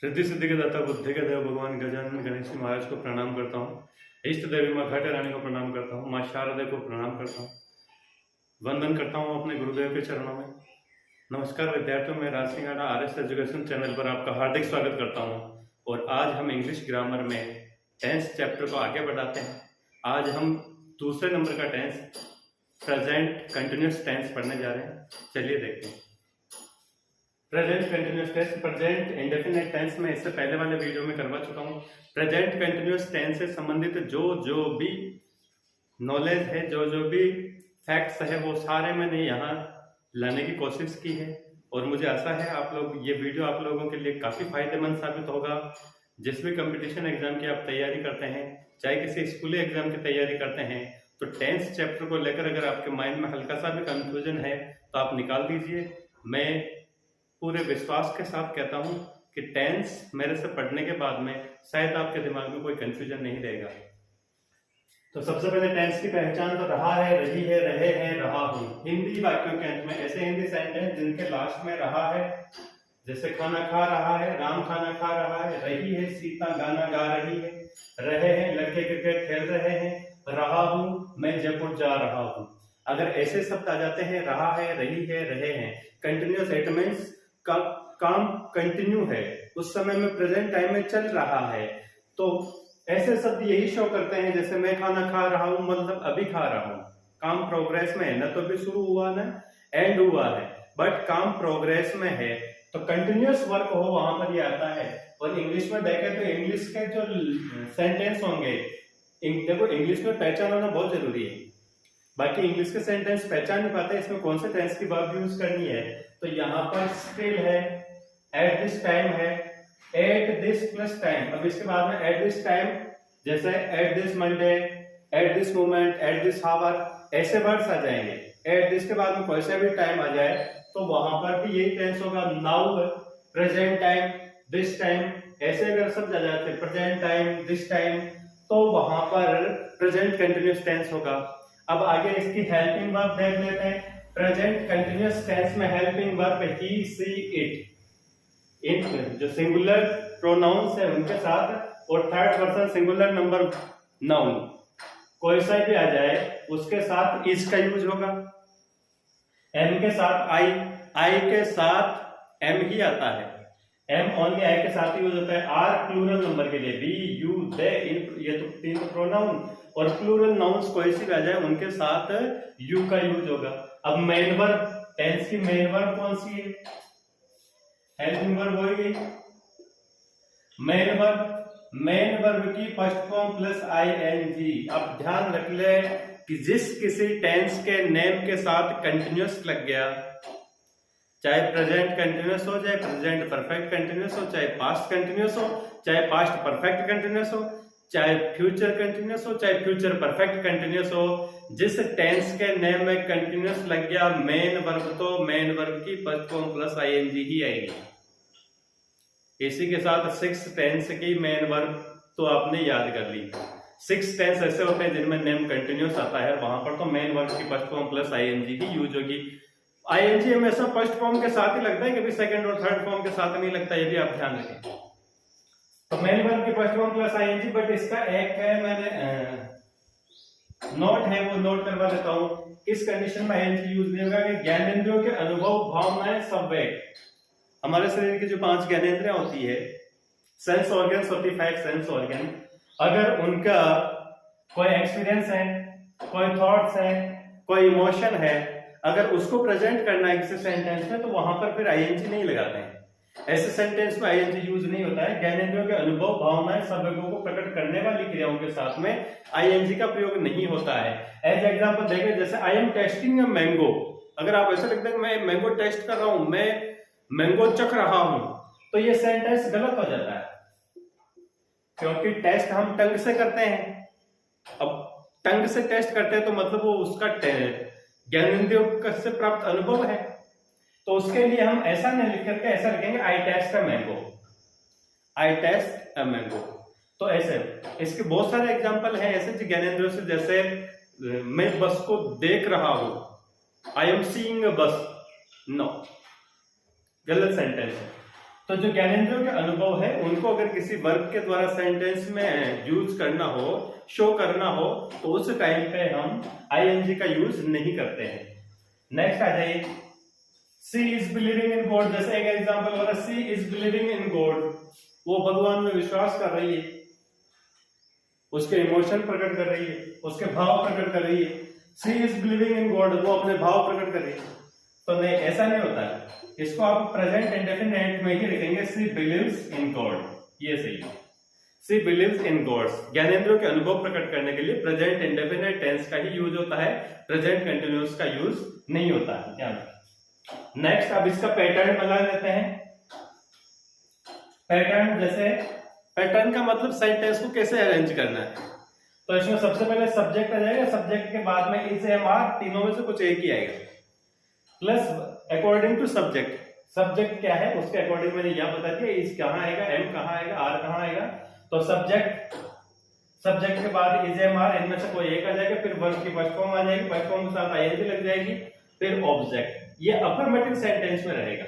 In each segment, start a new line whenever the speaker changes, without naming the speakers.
रिद्धि सिद्धि के दाता बुद्धि के देव भगवान गजानन गणेश जी महाराज को प्रणाम करता हूँ। इष्ट देवी माँ घाटे रानी को प्रणाम करता हूँ। माँ शारदा को प्रणाम करता हूँ। वंदन करता हूँ अपने गुरुदेव के चरणों में। नमस्कार विद्यार्थियों, मैं राज सिंह आडा आर एस एजुकेशन चैनल पर आपका हार्दिक स्वागत करता हूँ। और आज हम इंग्लिश ग्रामर में टेंस चैप्टर को आगे बढ़ाते हैं। आज हम दूसरे नंबर का टेंस प्रेजेंट कंटिन्यूस टेंस पढ़ने जा रहे हैं। चलिए देखते हैं। Present continuous tense, present indefinite tense में इससे पहले वाले वीडियो में करवा चुका हूँ। प्रेजेंट कंटिन्यूस टेंस से संबंधित जो भी नॉलेज है, जो भी फैक्ट्स है, वो सारे मैंने यहाँ लाने की कोशिश की है। और मुझे आशा है आप लोग ये वीडियो आप लोगों के लिए काफ़ी फायदेमंद साबित होगा। जिस भी कंपटीशन एग्जाम की आप तैयारी करते हैं, चाहे किसी स्कूली एग्जाम की तैयारी करते हैं, तो टेंस चैप्टर को लेकर अगर आपके माइंड में हल्का सा भी कंफ्यूजन है तो आप निकाल दीजिए। मैं पूरे विश्वास के साथ कहता हूं कि टेंस मेरे से पढ़ने के बाद में शायद आपके दिमाग में कोई कंफ्यूजन नहीं रहेगा। तो सबसे पहले टेंस की पहचान तो रहा है, रही है, रहे हैं, रहा हूं। हिंदी वाक्यों के अंत में ऐसे हिंदी सेंटेंस जिनके लास्ट में रहा है, जैसे खाना खा रहा है, राम खाना खा रहा है, रही है सीता गाना गा रही है, रहे हैं लड़के क्रिकेट खेल रहे हैं, रहा हूं मैं जयपुर जा रहा हूं। अगर ऐसे शब्द आ जाते हैं, रहा है, रही है, रहे हैं, कंटिन्यूअस, इट मींस का काम कंटिन्यू है, उस समय में प्रेजेंट टाइम में चल रहा है। तो ऐसे शब्द यही शो करते हैं, जैसे मैं खाना खा रहा हूं मतलब अभी खा रहा हूं, काम प्रोग्रेस में है, न तो अभी शुरू हुआ ना एंड हुआ है, बट काम प्रोग्रेस में है। तो कंटिन्यूअस वर्क हो वहां पर ये आता है। और इंग्लिश में देखें तो इंग्लिश के जो सेंटेंस होंगे, देखो इंग्लिश में पहचान होना बहुत जरूरी है। बाकी इंग्लिश के सेंटेंस पहचान नहीं पाते इसमें कौन से टेंस की वर्ब यूज करनी है। तो यहाँ पर स्टिल है, एट दिस टाइम है, एट दिस प्लस टाइम। अब इसके बाद में एट दिस टाइम, जैसे at this Monday, at this moment, at this hour, ऐसे वर्ड्स आ जाएंगे। एट दिस के बाद में कोई सा भी टाइम आ जाए तो वहां पर भी यही टेंस होगा। Now, present time, this time, ऐसे अगर शब्द आ जाते प्रेजेंट टाइम, दिस टाइम, तो वहां पर प्रेजेंट कंटिन्यूअस टेंस होगा। अब आगे इसकी हेल्पिंग वर्ब देख लेते हैं। प्रेजेंट कंटिन्यूअस टेंस में helping verb he, she, it, इन जो सिंगुलर प्रोनाउंस है उनके साथ, और third person singular number noun कोई सा भी आ जाए उसके साथ इज का यूज होगा। एम के साथ आई, आई के साथ एम ही आता है, एम ओनली आई के साथ ही यूज होता है। आर प्लूरल नंबर के लिए, वी, यू, दे, इन, ये तो तीन प्रोनाउन, और प्लूरल नाउन्स कोई सी भी आ जाए उनके साथ यू का यूज होगा। अब मेन वर्ब, टेंस की मेन वर्ब कौन सी है? हेल्पिंग वर्ब हो गई। मेन वर्ब की फर्स्ट फॉर्म प्लस आईएनजी। अब ध्यान रख ले कि जिस किसी टेंस के नेम के साथ कंटिन्यूअस लग गया, चाहे प्रेजेंट कंटिन्यूअस हो, चाहे प्रेजेंट परफेक्ट कंटिन्यूअस हो, चाहे पास्ट कंटिन्यूअस हो, चाहे पास्ट परफेक्ट कंटिन्यूअस हो, चाहे फ्यूचर कंटिन्यूअस हो, चाहे फ्यूचर परफेक्ट कंटिन्यूअस हो, जिस टेंस के नेम में कंटिन्यूअस लग गया मेन वर्ब, तो मेन वर्ब की फर्स्ट फॉर्म प्लस आईएनजी ही आएगी। इसी के साथ सिक्स टेंस की मेन वर्ब तो आपने याद कर ली। सिक्स टेंस ऐसे होते हैं जिनमें नेम कंटिन्यूअस आता है, वहां पर तो मेन वर्ब की फर्स्ट फॉर्म प्लस आईएनजी ही यूज होगी। आईएनजी हमेशा फर्स्ट फॉर्म के साथ ही लगता है, कभी सेकंड और थर्ड फॉर्म के साथ नहीं लगता, ये भी आप ध्यान रखें। तो मेन वर्ब की first form plus ING, but इसका एक है, मैंने नोट है वो नोट करवा देता हूं। किस कंडीशन में आईएनजी यूज नहीं होगा कि ज्ञानेंद्रियों के अनुभव, भावनाएं, संवेग, हमारे शरीर की जो 5 ज्ञानेंद्रियां होती है, सेंस ऑर्गन्स होती है, 5 सेंस ऑर्गन, अगर उनका कोई एक्सपीरियंस है, कोई थॉट्स है, कोई इमोशन है, अगर उसको प्रेजेंट करना है किसी सेंटेंस में, तो वहां पर फिर आईएनजी नहीं लगाते हैं। ऐसे सेंटेंस में आईएनजी यूज नहीं होता है। ज्ञानेंद्रियों के अनुभव, भावनाएं, संवेगों को प्रकट करने वाली क्रियाओं के साथ में आईएनजी का प्रयोग नहीं होता है। एज एग्जांपल देखें, जैसे I am testing a mango, अगर आप ऐसे लिखते हैं मैं मैंगो टेस्ट कर रहा हूं, मैं मैंगो चख रहा हूं, तो ये सेंटेंस गलत हो जाता है, क्योंकि टेस्ट हम टंग से करते हैं। अब टंग से टेस्ट करते हैं तो मतलब वो उसका ज्ञानेंद्रियों से प्राप्त अनुभव है, तो उसके लिए हम ऐसा नहीं लिख करके ऐसा लिखेंगे I taste a mango, I taste a mango. तो ऐसे इसके बहुत सारे एग्जांपल हैं ऐसे जो ज्ञानेंद्रियों से, जैसे मैं बस को देख रहा हूं, आई एम सीइंग अ बस, नो, गलत सेंटेंस है। तो जो ज्ञानेंद्रियों के अनुभव है उनको अगर किसी वर्ब के द्वारा सेंटेंस में यूज करना हो, शो करना हो, तो उस टाइम पे हम आईएनजी का यूज नहीं करते हैं। नेक्स्ट आ जाइए, सी इज बिलीविंग इन गॉड। जैसे एक एग्जांपल हो रहा है, सी इज बिलीविंग इन गॉड, वो भगवान में विश्वास कर रही है, उसके इमोशन प्रकट कर रही है, उसके भाव प्रकट कर रही है। सी इज बिलीविंग इन गॉड, वो अपने भाव प्रकट कर रही है। तो नहीं, ऐसा नहीं होता है, इसको आप प्रेजेंट इंडेफिनिट में ही लिखेंगे, सी बिलीव्स इन गॉड, ये सही है। सी बिलीव्स इन गॉड्स, ज्ञानेंद्रियों के अनुभव प्रकट करने के लिए प्रेजेंट इंडेफिनिट टेंस का ही यूज होता है, प्रेजेंट कंटिन्यूअस का यूज नहीं होता है, ध्यान रखें। नेक्स्ट अब इसका पैटर्न बना लेते हैं। पैटर्न, जैसे पैटर्न का मतलब सेंटेंस को कैसे अरेंज करना है। तो इसमें सबसे पहले सब्जेक्ट आ जाएगा, सब्जेक्ट के बाद में इज, एम, आर, तीनों में से कुछ एक ही आएगा, plus according to subject. Subject क्या है उसके अकॉर्डिंग मैंने यहां बता दिया, इज कहां आएगा, एम कहां आएगा, आर कहां आएगा। तो सब्जेक्ट के बाद इज, एम, आर, इनमें से कोई एक आ जाएगा, फिर वर्ब की फर्स्ट फॉर्म आ जाएगी, फर्स्ट फॉर्म के साथ आईएनजी लग जाएगी, फिर ऑब्जेक्ट। ये अफर्मेटिव सेंटेंस में रहेगा,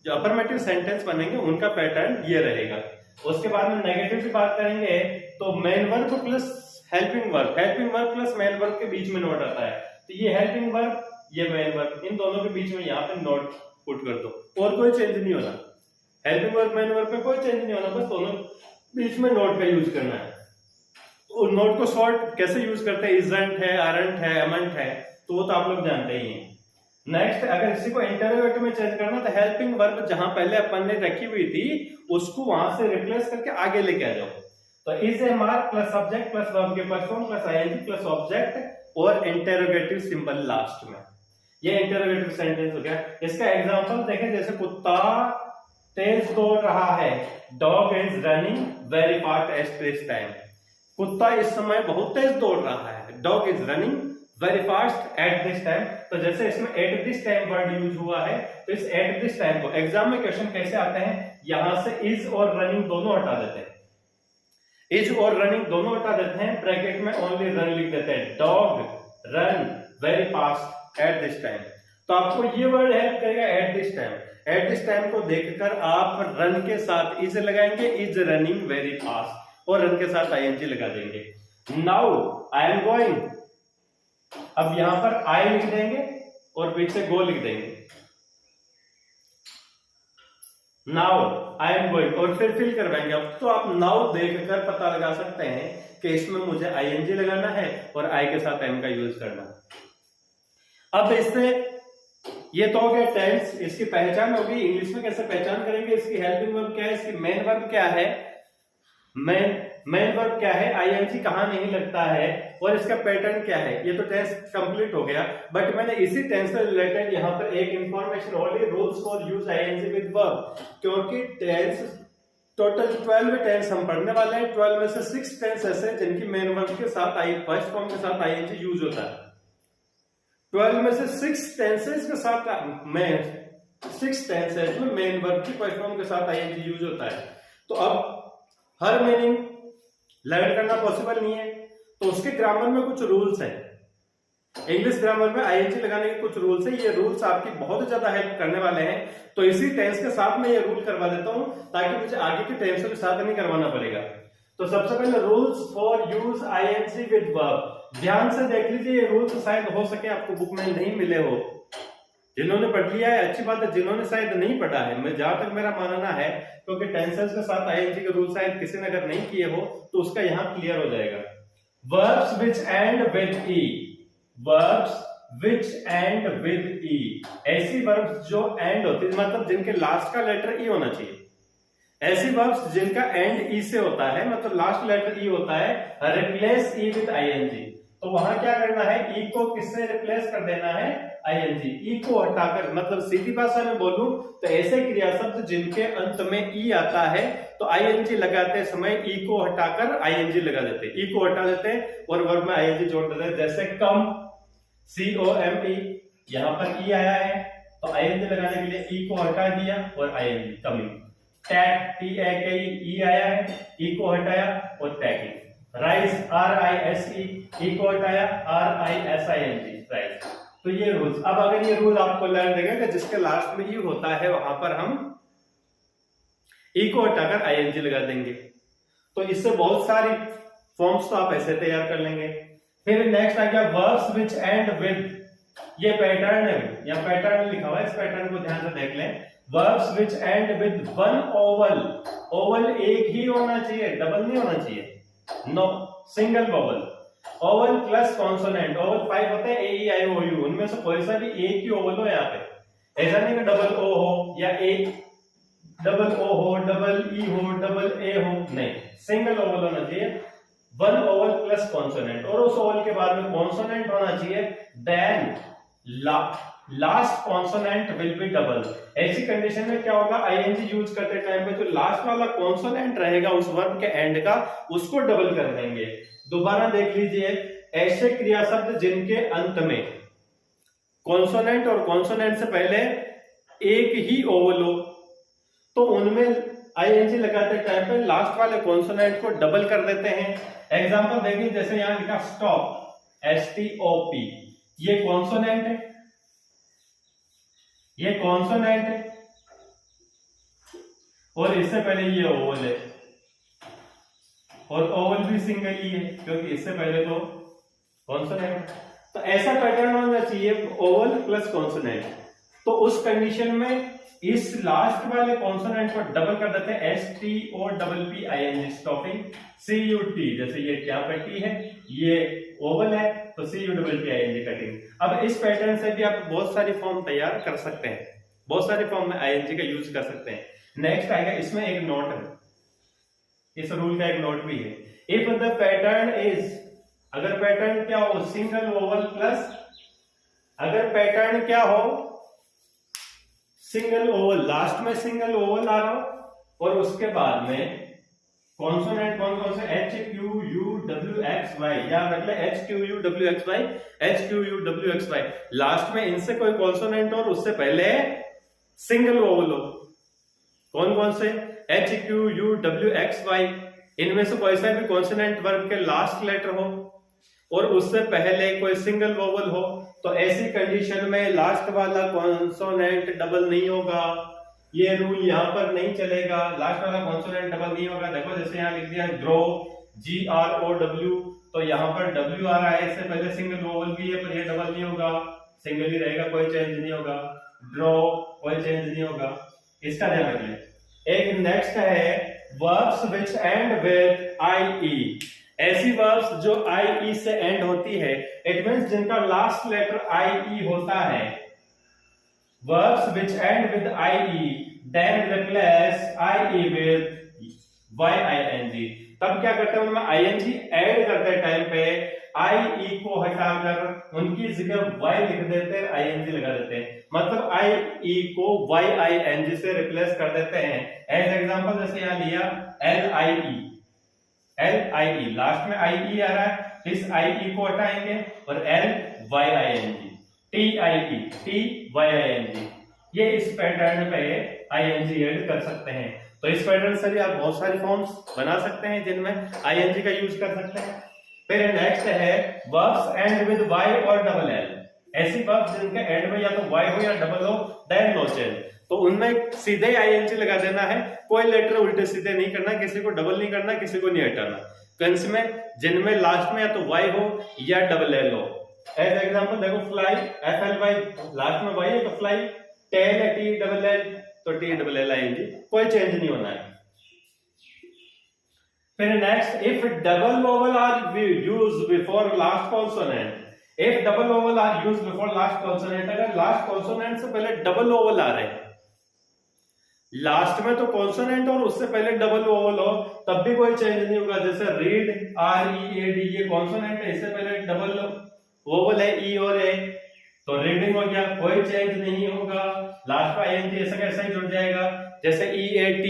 जो अफर्मेटिव सेंटेंस बनेंगे उनका पैटर्न ये रहेगा। उसके बाद में नेगेटिव की बात करेंगे तो main verb plus helping verb, helping verb plus main verb के बीच में नोट आता है। तो ये हेल्पिंग वर्ब, ये मेन वर्ब, इन दोनों के बीच में यहाँ पे नोट पुट कर दो, और कोई चेंज नहीं होना। हेल्पिंग वर्ब मेन वर्ब में कोई चेंज नहीं होना, बस दोनों बीच में नोट का यूज करना है। और नोट को शॉर्ट कैसे यूज करते हैं, इजंट है, आरंट है, अमंट है, तो वो तो आप लोग जानते ही हैं। नेक्स्ट, अगर इसी को इंटरोगेटिव में चेंज करना तो हेल्पिंग वर्ब जहां पहले अपन ने रखी हुई थी उसको वहां से रिप्लेस करके आगे लेके आ जाओ। तो is, am, are plus subject plus verb के first form plus ING plus object और इंटरोगेटिव सिंबल लास्ट में, ये इंटरोगेटिव सेंटेंस हो गया। इसका एग्जांपल देखें, जैसे कुत्ता तेज दौड़ रहा है, dog is running very fast at this time. कुत्ता इस समय बहुत तेज दौड़ रहा है, dog is running very fast at this time. तो जैसे इसमें eight this time word use हुआ है, तो इस एट दिस टाइम को एग्जाम में क्वेश्चन कैसे आते हैं, यहां से इज और रनिंग दोनों हटा देते हैं, इज और रनिंग दोनों हटा देते हैं, ब्रैकेट में ओनली रन लिख देते हैं, dog run very fast at this time. तो आपको ये वर्ड हेल्प करेगा, eight this time. Eight this time को देखकर आप रन के साथ इज लगाएंगे, इज रनिंग वेरी फास्ट, और रन के साथ आईएनजी लगा देंगे। नाउ आई एम गोइंग, अब यहां पर आई लिख देंगे और पीछे गो लिख देंगे। नाउ आई एम गोइंग, और फिर फिल करवाएंगे। अब तो आप नाउ देखकर पता लगा सकते हैं कि इसमें मुझे आईएनजी लगाना है और आई के साथ एम का यूज करना है। अब इससे ये तो हो गया टेंस, इसकी पहचान होगी। इंग्लिश में कैसे पहचान करेंगे, इसकी हेल्पिंग वर्ब क्या है, इसकी मेन वर्ब क्या है, मेन वर्ब क्या है, आईएनजी कहां नहीं लगता है, और इसका पैटर्न क्या है। ये तो टेंस कंप्लीट हो गया, बट मैंने इसी टेंस से रिलेटेड यहाँ पर एक information only rules for use ING with verb, क्योंकि टेंस टोटल 12 टेंस हम पढ़ने वाले हैं। 12 में से 6 टेंस ऐसे जिनकी मेन वर्ब के साथ फर्स्ट फॉर्म के साथ आईएनजी यूज होता है। 12 में से 6 टेंसेस के साथ में 6 टेंसेस में मेन वर्ब की फर्स्ट फॉर्म के साथ आईएनजी यूज होता है। तो अब हर मीनिंग लर्न करना पॉसिबल नहीं है, तो उसके ग्रामर में कुछ रूल्स हैं। इंग्लिश ग्रामर में आईएनजी लगाने के कुछ रूल्स हैं, ये रूल्स आपकी बहुत ज्यादा हेल्प करने वाले हैं। तो इसी टेंस के साथ मैं ये रूल करवा देता हूं ताकि मुझे आगे के टेंसों के साथ नहीं करवाना पड़ेगा। तो सबसे पहले rules for use ING with verb, ध्यान से देख लीजिए। ये रूल्स शायद हो सके आपको बुक में नहीं मिले हो, जिन्होंने पढ़ लिया है अच्छी बात है, जिन्होंने शायद नहीं पढ़ा है, मैं जहां तक मेरा मानना है, क्योंकि टेंसेस के साथ आईएनजी के रूल शायद किसी ने अगर नहीं किए हो तो उसका यहां क्लियर हो जाएगा। Verbs which end with E, verbs which end with E, ऐसी वर्ब्स जो एंड होती है, मतलब जिनके लास्ट का लेटर ई होना चाहिए। ऐसी वर्ब्स जिनका एंड ई से होता है, मतलब लास्ट लेटर ई होता है, रिप्लेस ई विद आईएनजी। तो वहां क्या करना है, ई को किससे रिप्लेस कर देना है, आईएनजी। ई को हटाकर, मतलब सीधी भाषा में बोलूं तो ऐसे क्रिया शब्द जिनके अंत में ई आता है तो आईएनजी लगाते समय ई को हटाकर आईएनजी लगा देते, ई को हटा देते और वर्ब में आईएनजी जोड़ देते। जैसे कम, COME, यहां पर ई आया है तो आईएनजी लगाने के लिए ई को हटा दिया और आईएनजी, कमिंग। टैक, TAKE, ई आया है, ई को हटाया और टैकिंग। राइज, RISE, ई को हटाया, RISING, राइज। तो ये रूल्स, अब अगर ये रूल आपको लर्न रहेगा कि जिसके लास्ट में ई होता है वहां पर हम ई को हटाकर आईएनजी लगा देंगे। तो इससे बहुत सारी फॉर्म्स तो आप ऐसे तैयार कर लेंगे। फिर नेक्स्ट आ गया वर्ब्स व्हिच एंड विद, ये पैटर्न है या पैटर्न लिखा हुआ है, इस पैटर्न को ध्यान से देख लें। Verbs which end with one vowel, vowel एक ही होना चाहिए, डबल नहीं होना चाहिए, no, single vowel. Vowel plus consonant, vowel 5 होते हैं, ए ई आई ओ यू, उनमें से कोई सा भी एक ही ओवल हो यहाँ पे, ऐसा नहीं कि डबल ओ हो या एक डबल ओ हो, डबल ई हो, डबल ए हो, नहीं, सिंगल ओवल होना चाहिए, वन ओवल प्लस कॉन्सोनेंट, और उस ओवल के बाद में कॉन्सोनेंट होना चाहिए, then last consonant will be double. ऐसी कंडीशन में क्या होगा, आईएनजी यूज करते टाइम पे जो लास्ट वाला कॉन्सोनेंट रहेगा उस वर्ब के एंड का, उसको डबल कर देंगे। दोबारा देख लीजिए, ऐसे क्रिया शब्द जिनके अंत में कॉन्सोनेंट और कॉन्सोनेंट से पहले एक ही ओवल हो, तो उनमें आईएनजी लगाते टाइम पे लास्ट वाले कॉन्सोनेंट को डबल कर देते हैं। एग्जांपल देखिए, जैसे यहां लिखा स्टॉप, STOP, ये कॉन्सोनेंट है, ये कॉन्सोनेंट है, और इससे पहले ये ओवल है, और ओवल भी सिंगल ही है क्योंकि इससे पहले तो कॉन्सोनेंट। तो ऐसा पैटर्न होना चाहिए, ओवल प्लस कॉन्सोनेंट। तो उस कंडीशन में इस लास्ट वाले कॉन्सोनेंट को डबल कर देते हैं, STOPPING, स्टॉपिंग, CUT, जैसे ये क्या पे टी है, ये ओवल है, तो CUTTING कटिंग। अब इस पैटर्न से भी आप बहुत सारी फॉर्म तैयार कर सकते हैं, बहुत सारे फॉर्म में आईएनजी का यूज कर सकते हैं। नेक्स्ट आएगा, इसमें एक नोट है, इस रूल का एक नोट भी है, इफ द पैटर्न इज, अगर पैटर्न क्या हो, सिंगल ओवल प्लस, अगर पैटर्न क्या हो सिंगल ओवल, लास्ट में सिंगल ओवल आ रहा हो और उसके बाद में कॉन्सोनेंट कौन कौन से, HQUWXY, याद रख ले, HQUWXY, HQUWXY, लास्ट में इनसे कोई कॉन्सोनेंट और उससे पहले सिंगल ओवल हो, कौन कौन से, HQUWXY, इनमें से कोई सा भी कॉन्सोनेंट वर्ब के लास्ट लेटर हो और उससे पहले कोई सिंगल वोवल हो, तो ऐसी कंडीशन में लास्ट वाला कॉन्सोनेंट डबल नहीं होगा। ये रूल यहाँ पर नहीं चलेगा, लास्ट वाला कॉन्सोनेंट डबल नहीं होगा। देखो जैसे यहाँ लिख दिया ग्रो, GROW, तो यहाँ पर W आ रहा है, इससे पहले सिंगल वोवल भी है, पर ये डबल नहीं होगा, सिंगल ही रहेगा, कोई चेंज नहीं होगा। ड्रॉ, कोई चेंज नहीं होगा, इसका ध्यान रख लें। एक नेक्स्ट है verbs which end with IE, ऐसी वर्ब्स जो IE से एंड होती है, इट मींस जिनका लास्ट लेटर IE होता है। Verbs which end with IE, then replace IE with YING। तब क्या करते हैं, उनमें ING ऐड करते टाइम पे IE को हटाकर उनकी जगह Y लिख देते हैं, ING लगा देते हैं, मतलब IE को YING से रिप्लेस कर देते हैं। एज एग्जांपल जैसे यहाँ लिया LIE, लास्ट में IE आ रहा है, इस IE को हटाएंगे और LYING, TYING, ये इस पैटर्न पे ING ऐड कर सकते हैं। तो इस पैटर्न से भी आप बहुत सारी फॉर्म्स बना सकते हैं जिनमें ING का यूज कर सकते हैं। फिर नेक्स्ट है वर्ब्स एंड विद Y और डबल L, ऐसी वर्ब्स जिनके एंड में या तो Y हो या डबल हो, देन नो चेंज, तो उनमें सीधे ING लगा देना है, कोई लेटर उल्टे सीधे नहीं करना, किसी को डबल नहीं करना, किसी को नहीं हटाना। कंस में जिनमें लास्ट में या तो Y हो या डबल L हो, एज एग्जांपल देखो फ्लाई, FLY, लास्ट में Y है तो फ्लाई, टेल है TLL, तो TLLING, कोई चेंज नहीं होना है। फिर next, if double vowel are used before last consonant, if double vowel are used before last consonant, अगर लास्ट कॉन्सोनेंट से पहले डबल वोवल आ रहे हैं, लास्ट में तो कॉन्सोनेंट और उससे पहले डबल वोवल हो, तब भी कोई चेंज नहीं होगा। जैसे रीड, READ, ये कॉन्सोनेंट है, इससे पहले डबल वोवल है E और A, तो रीडिंग हो गया, कोई चेंज नहीं होगा, लास्ट का ING ऐसा कैसा ही जुड़ जाएगा। जैसे EAT,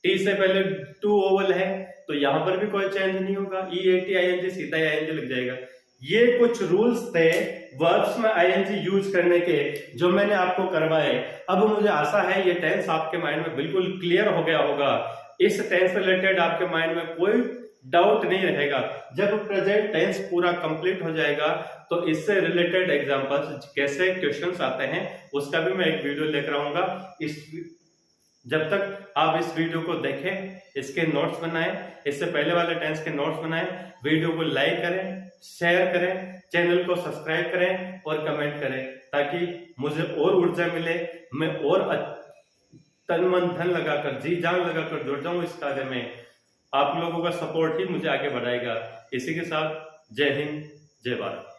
T से पहले 2 वोवल है, तो यहां पर भी कोई चेंज नहीं होगा, EAT ING सीधा ING लग जाएगा। ये कुछ रूल्स थे वर्ब्स में ING यूज करने के, जो मैंने आपको करवाए। अब मुझे आशा है ये टेंस आपके माइंड में बिल्कुल क्लियर हो गया होगा। इस टेंस रिलेटेड आपके माइंड में कोई डाउट नहीं रहेगा। जब प्रेजेंट टेंस पूरा कंप्लीट हो जाएगा तो इससे रिलेटेड एग्जांपल्स, कैसे क्वेश्चंस आते हैं, उसका भी मैं एक वीडियो लेकर आऊंगा। जब तक आप इस वीडियो को देखें, इसके नोट्स बनाएं, इससे पहले वाले टेंस के नोट्स बनाएं, वीडियो को लाइक करें, शेयर करें, चैनल को सब्सक्राइब करें और कमेंट करें, ताकि मुझे और ऊर्जा मिले, मैं और तन मन धन लगाकर, जी जान लगाकर जुड़ जाऊं इस कार्य में। आप लोगों का सपोर्ट ही मुझे आगे बढ़ाएगा। इसी के साथ जय हिंद, जय भारत।